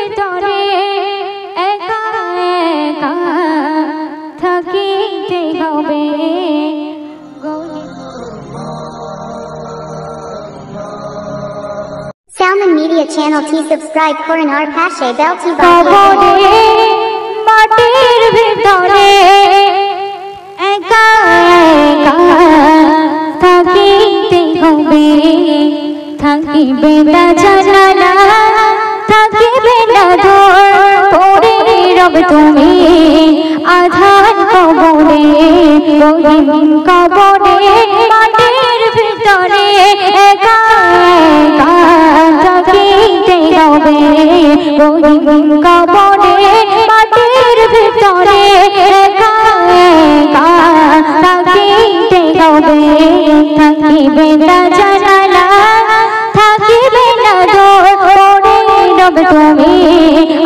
ভিতরে একা একা থাকিতে হবে। Salmon Media Channel T subscribe করুন আর পাশে বেলটি কবরে মাটির ভিতরে একা একা থাকিতে হবে। থাকিবে না জানালা, থাকিবে না দোর, পড়ে রব তুমি আধার কবরে। গহীন কবরে মাটির ভিতরে একা একা থাকিতে হবে। গহীন কবরে মাটির ভিতরে একা একা থাকিতে হবে। থাকিবে না জানালা, থাকিবে না দোর, পড়ে রব তুমি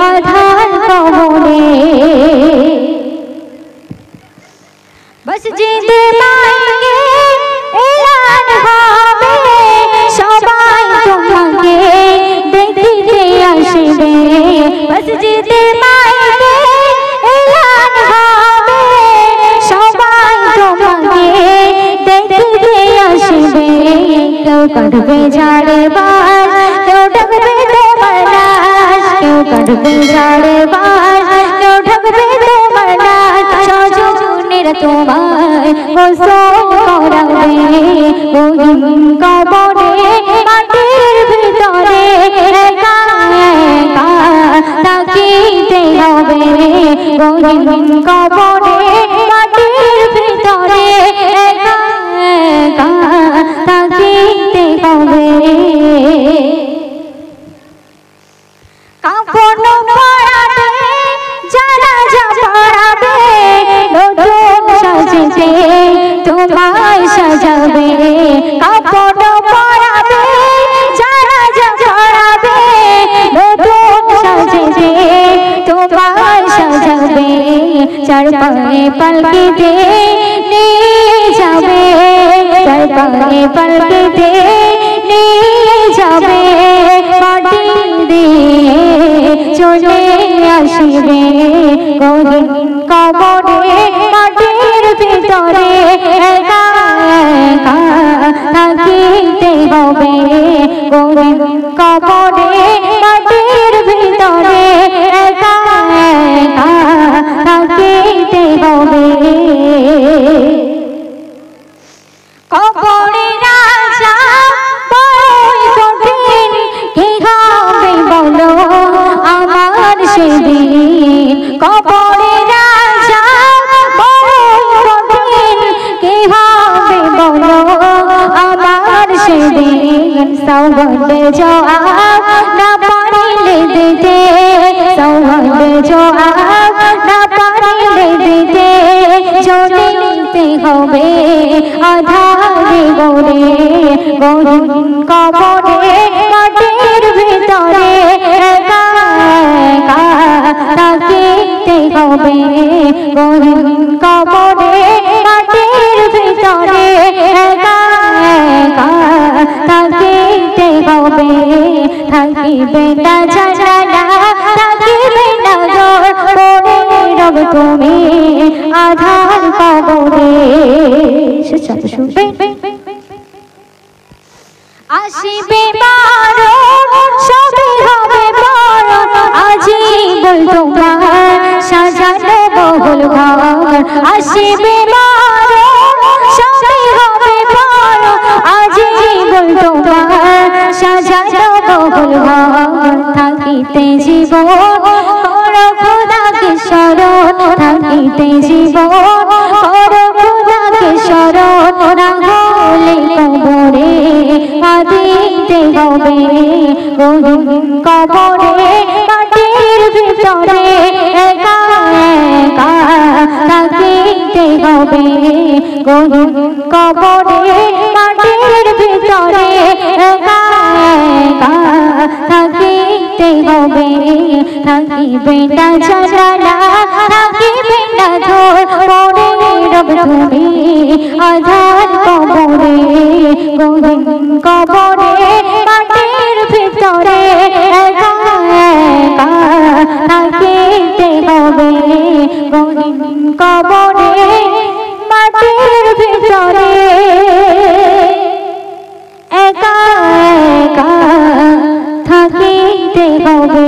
আধার কবরে। মসজিদে মাইকে এলান হবে, সবাই তোমাকে দেখিতে আসবে। মসজিদে মাইকে এলান হবে, সবাই তোমাকে দেখিতে আসবে। কেউ কাটবে ঝাড়ে বাস, কেউ ঢাকবে তোমার লাশ। কেউ কাটবে ঝাড়ে বাস, কেউ ঢাকবে তোমার লাশ। স্বজনেরা তোমায় গোসল করাবে। গহীন কবরে মাটির ভিতরে একা একা থাকিতে হবে। গহীন কবরে মাটির ভিতরে একা একা থাকিতে হবে। কাফন পরাবে জানাজা পড়াবে, নতুন সাজতে তোমায় সাজাবে। কাফন পরাবে জানাজা পড়াবে, নতুন সাজতে তোমায় সাজাবে। চার পায়ে পালকিতে নিয়ে যাবে, চার পায়ে পালকিতে নিয়ে যাবে। মাটি দিয়ে চলে আসবে। গহীন কবরে মাটির ভিতরে একা একা থাকিতে হবে। গহীন কবরে মাটির ভিতরে একা একা থাকিতে হবে। কবরে রাজা বড়ই কঠিন, কি হবে বলো আমার সেদিন। কবরে রাজা বড়ই কঠিন, কি হবে বলো আমার সেদিন। সওয়াল জবাব না পারিলে দিতে, সওয়াল জবাব না পারিলে দিতে, চলিতে হবে আধারে গড়ে। গহীন কবরে মাটির ভিতরে একা একা থাকিতে হবে। গহীন কবরে মাটির ভিতরে একা একা থাকিতে হবে। থাকিবে না জানালা, থাকিবে না দোর, পড়ে রব তুমি আধার কবরে। আসিবে মারণ সবে হবে বরণ, আজি বল তোমার সাজানো বহুল ঘর। আসিবে মারণ সবে হবে বরণ, আজি বল তোমার সাজানো বহুল ঘর। থাকিতে জীবন করো খোদাকে শরণ, থাকিতে জীবন করো খোদাকে শরণ। না হলে কবরে কাঁদিতে হবে। গহীন কবরে মাটির ভিতরে একা একা থাকিতে হবে। গহীন কবরে মাটির ভিতরে একা একা থাকিতে হবে। থাকিবে না জানালা, থাকিবে না দোর, পড়ে রব তুমি আধার কবরে। গহীন কবরে মাটির ভিতরে একা একা কবরে মাটির ভিতরে একা একা থাকিতে হবে